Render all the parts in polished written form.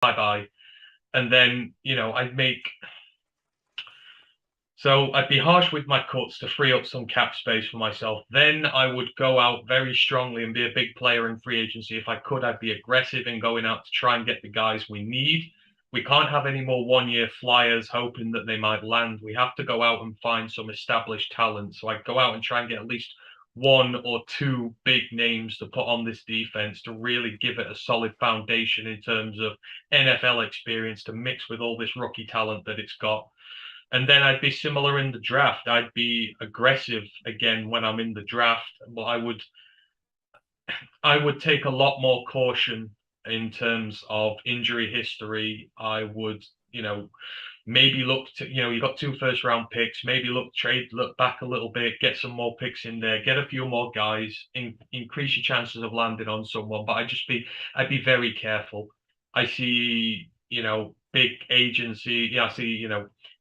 bye-bye. And then, so I'd be harsh with my cuts to free up some cap space for myself. Then I would go out very strongly and be a big player in free agency. If I could, I'd be aggressive in going out to try and get the guys we need. We can't have any more 1 year flyers hoping that they might land. We have to go out and find some established talent. So I'd go out and try and get at least one or two big names to put on this defense to really give it a solid foundation in terms of NFL experience to mix with all this rookie talent that it's got. And then I'd be similar in the draft. I'd be aggressive again when I'm in the draft, but I would take a lot more caution in terms of injury history. I would, maybe look to, you got two first round picks, maybe look back a little bit, get some more picks in there, get a few more guys, increase your chances of landing on someone. But I'd be very careful. I see, big agency. Yeah, I see,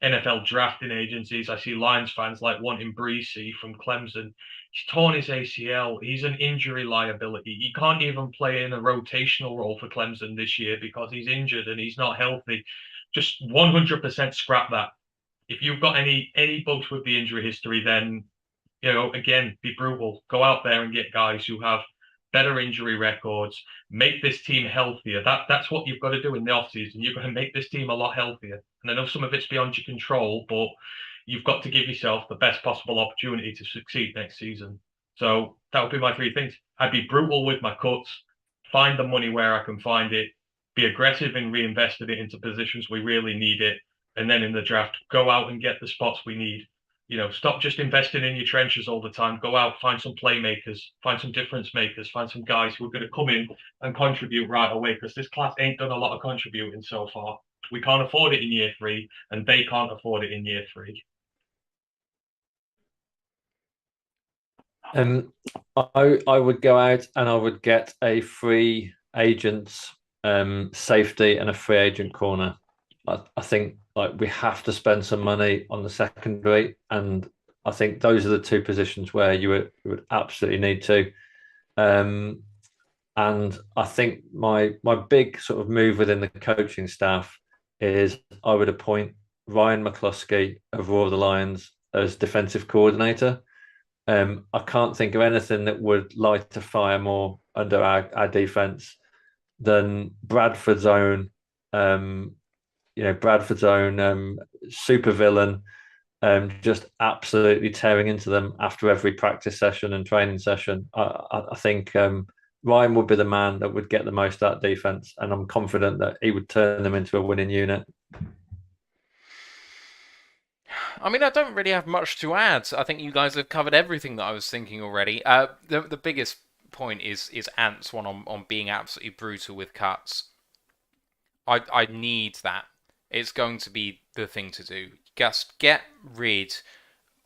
NFL drafting agencies. I see Lions fans like wanting Breesy from Clemson. He's torn his ACL. He's an injury liability. He can't even play in a rotational role for Clemson this year because he's injured and he's not healthy. Just 100% scrap that. If you've got any bugs with the injury history, then again, be brutal. Go out there and get guys who have better injury records. Make this team healthier. That's what you've got to do in the offseason. You've got to make this team a lot healthier. And I know some of it's beyond your control, but you've got to give yourself the best possible opportunity to succeed next season. So that would be my three things. I'd be brutal with my cuts, find the money where I can find it, be aggressive in reinvesting it into positions we really need it, and then in the draft, go out and get the spots we need. Stop just investing in your trenches all the time. Go out, find some playmakers, find some difference makers, find some guys who are going to come in and contribute right away, because this class ain't done a lot of contributing so far. We can't afford it in year three, and they can't afford it in year three. I would go out and I would get a free agents safety and a free agent corner. I think like we have to spend some money on the secondary, and I think those are the two positions where you would absolutely need to. Um, and I think my big sort of move within the coaching staff is I would appoint Ryan McCluskey of Roar of the Lions as defensive coordinator. I can't think of anything that would light a fire more under our defense than Bradford's own, Bradford's own super villain, just absolutely tearing into them after every practice session and training session. I think Ryan would be the man that would get the most out of defense, and I'm confident that he would turn them into a winning unit. I mean, I don't really have much to add. I think you guys have covered everything that I was thinking already. The biggest point is Ant's one on being absolutely brutal with cuts. I need that. It's going to be the thing to do. Just get rid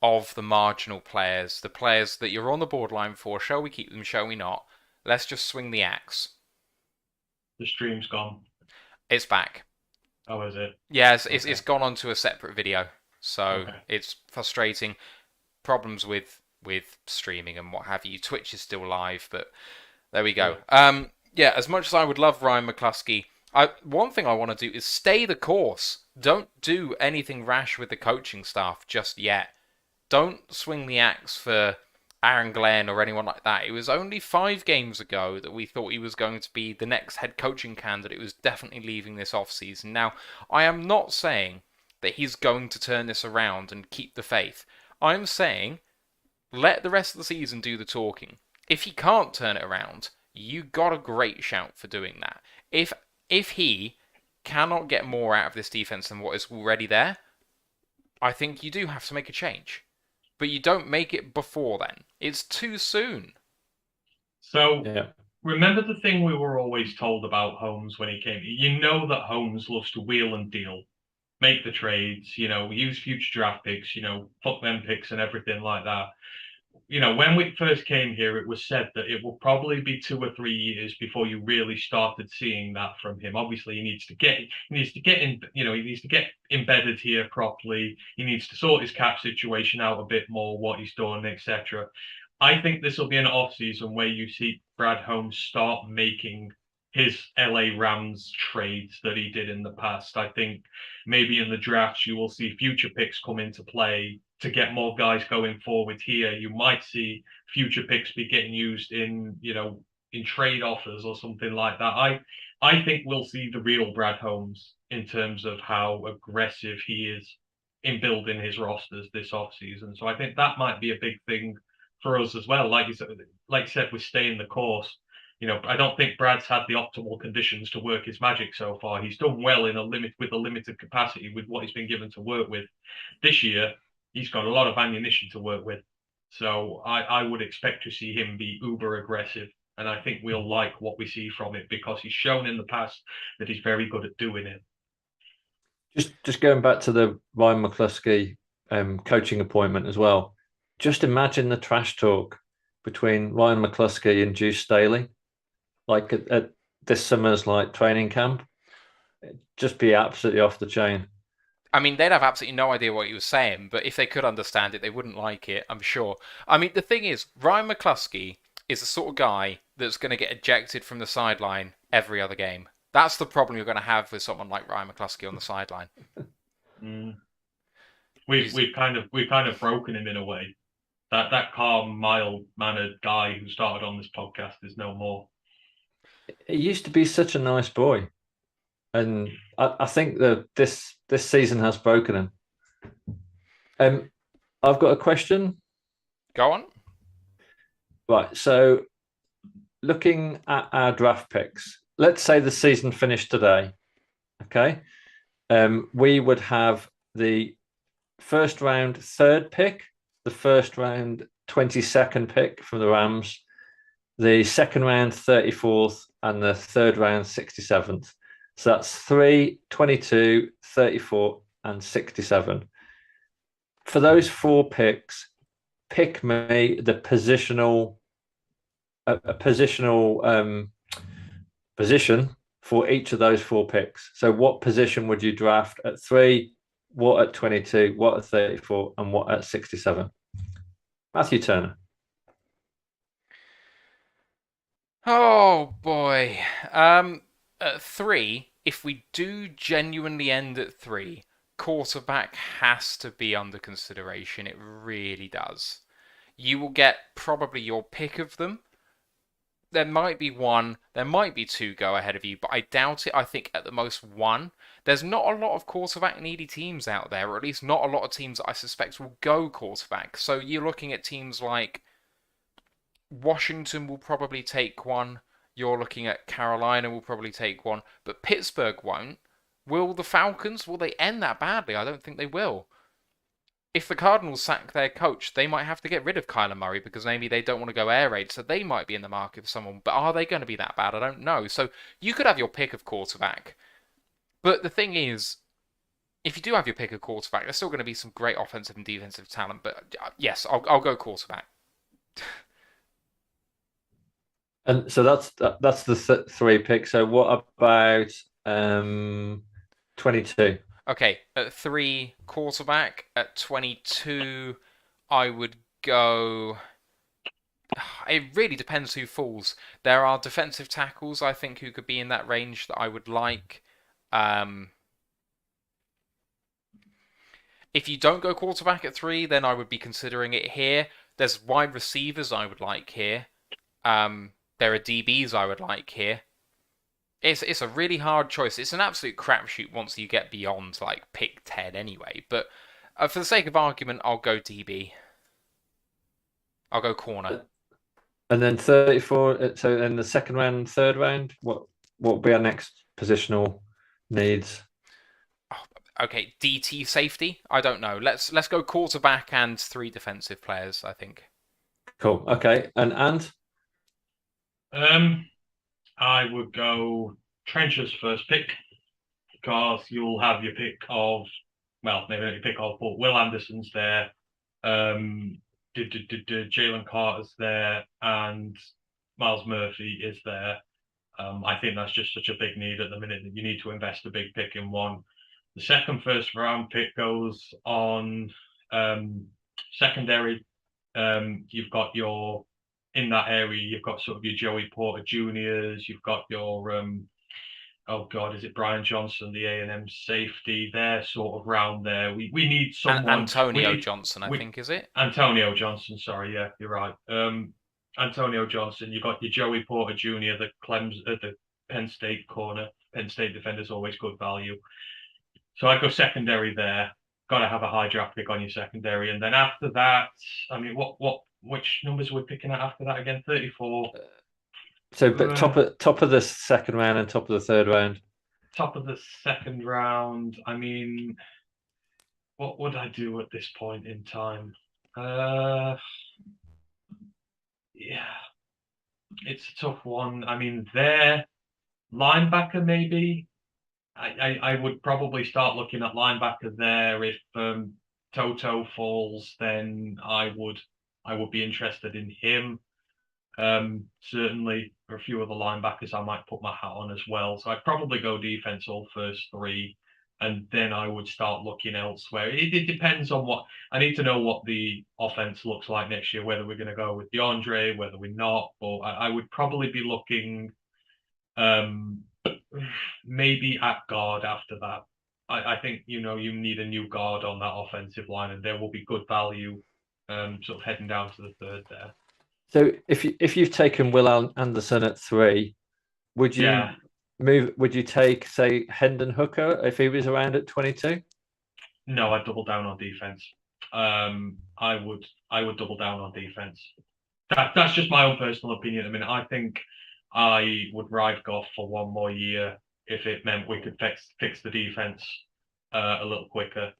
of the marginal players, the players that you're on the borderline for. Shall we keep them? Shall we not? Let's just swing the axe. The stream's gone. It's back. Oh, is it? Yes, it's gone onto a separate video. So Okay. it's frustrating. Problems with streaming and what have you. Twitch is still live, but there we go. Yeah, as much as I would love Ryan McCluskey, one thing I want to do is stay the course. Don't do anything rash with the coaching staff just yet. Don't swing the axe for Aaron Glenn or anyone like that. It was only 5 games ago that we thought he was going to be the next head coaching candidate. It was definitely leaving this offseason. Now, I am not saying that he's going to turn this around and keep the faith. I'm saying let the rest of the season do the talking. If he can't turn it around, you got a great shout for doing that. If he cannot get more out of this defense than what is already there, I think you do have to make a change. But you don't make it before then. It's too soon. So Yeah. remember the thing we were always told about Holmes when he came? You know that Holmes loves to wheel and deal, make the trades, use future draft picks, fuck them picks and everything like that. When we first came here, it was said that it will probably be 2 or 3 years before you really started seeing that from him. Obviously, he needs to get in, he needs to get embedded here properly. He needs to sort his cap situation out a bit more, what he's done, etc. I think this will be an off season where you see Brad Holmes start making his LA Rams trades that he did in the past. I think maybe in the drafts you will see future picks come into play to get more guys going forward here. You might see future picks be getting used in, in trade offers or something like that. I think we'll see the real Brad Holmes in terms of how aggressive he is in building his rosters this offseason. So I think that might be a big thing for us as well. Like you said, we're staying the course. I don't think Brad's had the optimal conditions to work his magic so far. He's done well with a limited capacity with what he's been given to work with. This year, he's got a lot of ammunition to work with. So I would expect to see him be uber aggressive. And I think we'll like what we see from it because he's shown in the past that he's very good at doing it. Just going back to the Ryan McCluskey coaching appointment as well. Just imagine the trash talk between Ryan McCluskey and Juice Staley, like at this summer's training camp. It'd just be absolutely off the chain. I mean, they'd have absolutely no idea what he was saying, but if they could understand it, they wouldn't like it, I'm sure. I mean, the thing is, Ryan McCluskey is the sort of guy that's going to get ejected from the sideline every other game. That's the problem you're going to have with someone like Ryan McCluskey on the sideline. We've kind of broken him in a way. That calm, mild-mannered guy who started on this podcast is no more. He used to be such a nice boy, and I think that this season has broken him. I've got a question. Go on. Right, so looking at our draft picks, let's say the season finished today. Okay, we would have the first round third pick, the first round 22nd pick from the Rams, the second round 34th, and the third round 67th. So that's 3, 22, 34, and 67. For those 4 picks, pick me the positional position for each of those 4 picks. So what position would you draft at 3, what at 22, what at 34, and what at 67? Matthew Turner. Oh boy. At 3, if we do genuinely end at 3, quarterback has to be under consideration. It really does. You will get probably your pick of them. There might be 1, there might be 2 go ahead of you, but I doubt it. I think at the most 1. There's not a lot of quarterback needy teams out there, or at least not a lot of teams that I suspect will go quarterback. So you're looking at teams like Washington will probably take 1. You're looking at Carolina will probably take 1, but Pittsburgh won't. Will the Falcons? Will they end that badly? I don't think they will. If the Cardinals sack their coach, they might have to get rid of Kyler Murray because maybe they don't want to go air raid, so they might be in the market for someone. But are they going to be that bad? I don't know. So you could have your pick of quarterback. But the thing is, if you do have your pick of quarterback, there's still going to be some great offensive and defensive talent. But yes, I'll go quarterback. And so that's the 3 picks. So what about 22? Okay, at 3, quarterback. At 22, I would go... It really depends who falls. There are defensive tackles, I think, who could be in that range that I would like. If you don't go quarterback at 3, then I would be considering it here. There's wide receivers I would like here. There are DBs I would like here. It's a really hard choice. It's an absolute crapshoot once you get beyond pick 10 anyway. But for the sake of argument, I'll go DB. I'll go corner. And then 34. So in the second round, third round, what will be our next positional needs? Oh, okay, DT safety. I don't know. Let's go quarterback and 3 defensive players. I think. Cool. Okay, and. I would go Trench's first pick because you'll have your pick of, well, maybe not your pick of, but Will Anderson's there, Jalen Carter's there, and Miles Murphy is there. I think that's just such a big need at the minute that you need to invest a big pick in one. The second first round pick goes on secondary. You've got your in that area, you've got sort of your Joey Porter Juniors, you've got your oh God, is it Brian Johnson, the A&M safety? They're sort of round there. We need And someone. Antonio Johnson, I we, think, is it? Antonio Johnson. Sorry, yeah, you're right. Antonio Johnson. You got your Joey Porter Jr., the Penn State corner. Penn State defender's always good value. So I'd go secondary there. Got to have a high draft pick on your secondary, and then after that, I mean, which numbers we're picking at after that again? 34. So, but top of the second round and top of the third round. Top of the second round. I mean, what would I do at this point in time? Yeah, it's a tough one. I mean, their linebacker maybe. I would probably start looking at linebacker there. If Toto falls, then I would be interested in him. Certainly for a few of the linebackers, I might put my hat on as well. So I'd probably go defense all first three, and then I would start looking elsewhere. It depends on what I need to know what the offense looks like next year, whether we're going to go with DeAndre, whether we're not. But I would probably be looking maybe at guard after that. I think you need a new guard on that offensive line, and there will be good value sort of heading down to the third there. So if you've taken Will Anderson at 3, would you Would you take, say, Hendon Hooker if he was around at 22? No, I'd double down on defense. I would double down on defense. That's just my own personal opinion. I mean, I think I would ride Goff for one more year if it meant we could fix the defense a little quicker.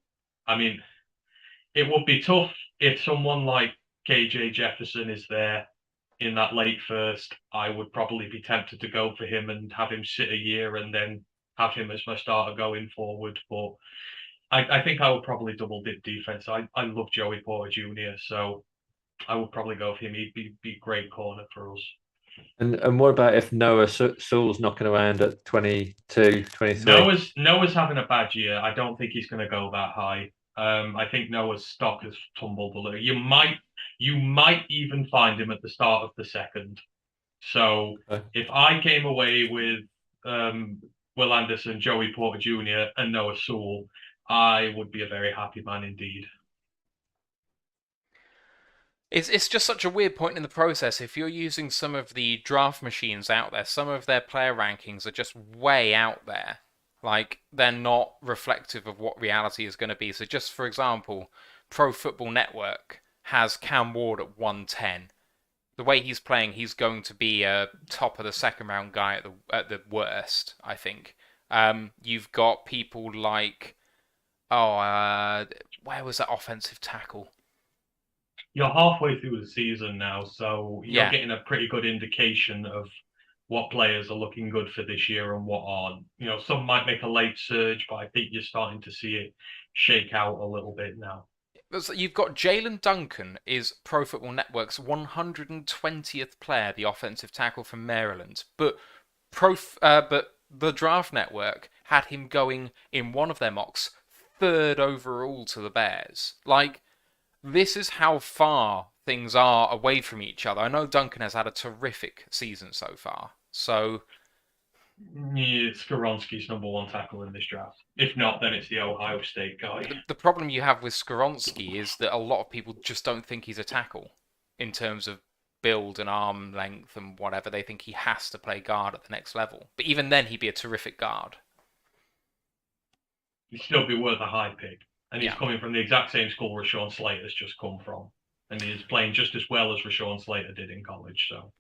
I mean, it would be tough if someone like KJ Jefferson is there in that late first. I would probably be tempted to go for him and have him sit a year and then have him as my starter going forward. But I think I would probably double dip defense. I love Joey Porter Jr., so I would probably go for him. He'd be great corner for us. And what about if Noah Sewell's knocking around at 22, 23? Noah's having a bad year. I don't think he's going to go that high. I think Noah's stock has tumbled a little. You might even find him at the start of the second. So if I came away with Will Anderson, Joey Porter Jr., and Noah Sewell, I would be a very happy man indeed. It's just such a weird point in the process. If you're using some of the draft machines out there, some of their player rankings are just way out there. Like, they're not reflective of what reality is going to be. So just for example, Pro Football Network has Cam Ward at 110. The way he's playing, he's going to be a top of the second round guy at the worst, I think. You've got people like, where was that offensive tackle? You're halfway through the season now, so you're getting a pretty good indication of what players are looking good for this year and what aren't. Some might make a late surge, but I think you're starting to see it shake out a little bit now. You've got Jalen Duncan is Pro Football Network's 120th player, the offensive tackle from Maryland, but the Draft Network had him going in one of their mocks 3rd overall to the Bears. Like, this is how far things are away from each other. I know Duncan has had a terrific season so far, so... Yeah, Skoronski's number 1 tackle in this draft. If not, then it's the Ohio State guy. The problem you have with Skoronski is that a lot of people just don't think he's a tackle in terms of build and arm length and whatever. They think he has to play guard at the next level. But even then, he'd be a terrific guard. He'd still be worth a high pick. And he's coming from the exact same school Rashawn Slater's just come from. And he's playing just as well as Rashawn Slater did in college. So,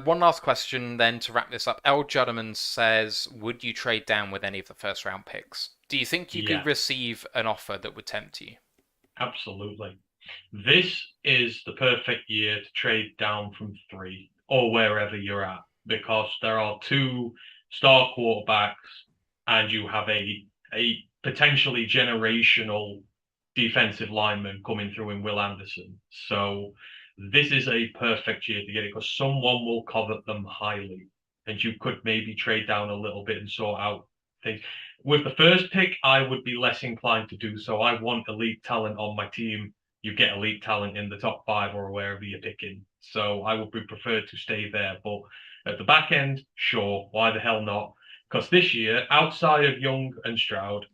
one last question then to wrap this up. El Juddman says, would you trade down with any of the first round picks? Do you think you could receive an offer that would tempt you? Absolutely. This is the perfect year to trade down from 3 or wherever you're at, because there are 2 star quarterbacks and you have a potentially generational defensive lineman coming through in Will Anderson. So this is a perfect year to get it, because someone will covet them highly, and you could maybe trade down a little bit and sort out things. With the first pick, I would be less inclined to do so. I want elite talent on my team. You get elite talent in the top 5 or wherever you're picking. So I would be preferred to stay there. But at the back end, sure, why the hell not? Because this year, outside of Young and Stroud,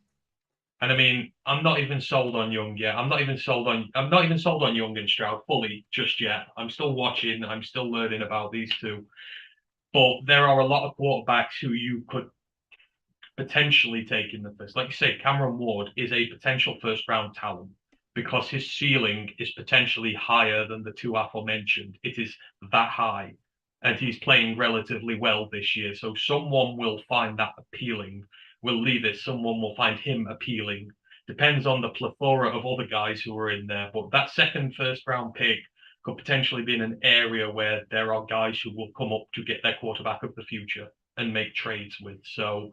and I mean, I'm not even sold on Young yet. I'm not even sold on Young and Stroud fully just yet. I'm still watching. I'm still learning about these two. But there are a lot of quarterbacks who you could potentially take in the first. Like you say, Cameron Ward is a potential first round talent because his ceiling is potentially higher than the two aforementioned. It is that high. And he's playing relatively well this year. So someone will find that appealing. We'll leave it. Someone will find him appealing. Depends on the plethora of other guys who are in there. But that second first round pick could potentially be in an area where there are guys who will come up to get their quarterback of the future and make trades with. So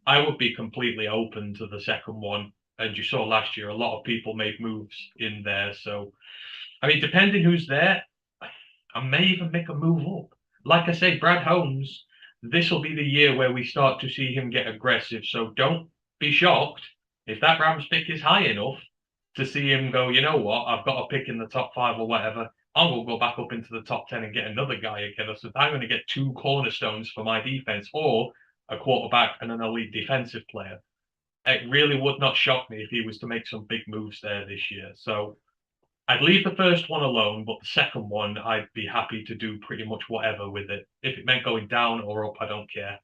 I would be completely open to the second one. And you saw last year, a lot of people made moves in there. So, I mean, depending who's there, I may even make a move up. Like I say, Brad Holmes, this will be the year where we start to see him get aggressive. So don't be shocked if that Rams pick is high enough to see him go, you know what, I've got a pick in the top 5 or whatever. I will go back up into the top 10 and get another guy again. So I'm going to get 2 cornerstones for my defense, or a quarterback and an elite defensive player. It really would not shock me if he was to make some big moves there this year. So I'd leave the first one alone, but the second one, I'd be happy to do pretty much whatever with it. If it meant going down or up, I don't care.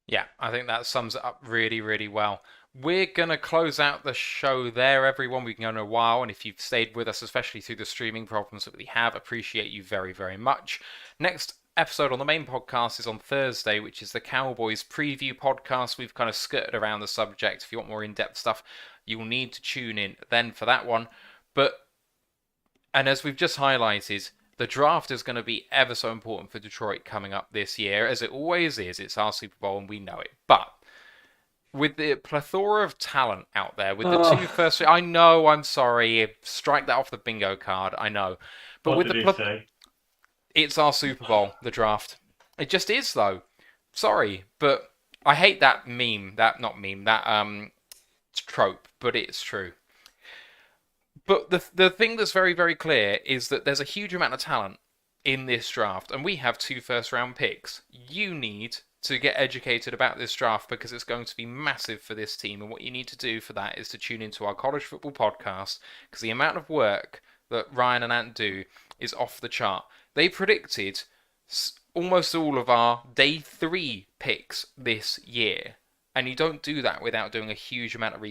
Yeah, I think that sums it up really, really well. We're going to close out the show there, everyone. We've been going a while, and if you've stayed with us, especially through the streaming problems that we have, appreciate you very, very much. Next episode on the main podcast is on Thursday, which is the Cowboys preview podcast. We've kind of skirted around the subject. If you want more in-depth stuff, you'll need to tune in then for that one. And as we've just highlighted, the draft is going to be ever so important for Detroit coming up this year, as it always is. It's our Super Bowl and we know it. But with the plethora of talent out there, with the two first... I know, I'm sorry. Strike that off the bingo card, I know. But what with did the he say? It's our Super Bowl, the draft. It just is, though. Sorry, but I hate that meme. That trope, but it's true. But the thing that's very, very clear is that there's a huge amount of talent in this draft, and we have 2 first-round picks. You need to get educated about this draft because it's going to be massive for this team, and what you need to do for that is to tune into our college football podcast, because the amount of work that Ryan and Ant do is off the chart. They predicted almost all of our day 3 picks this year, and you don't do that without doing a huge amount of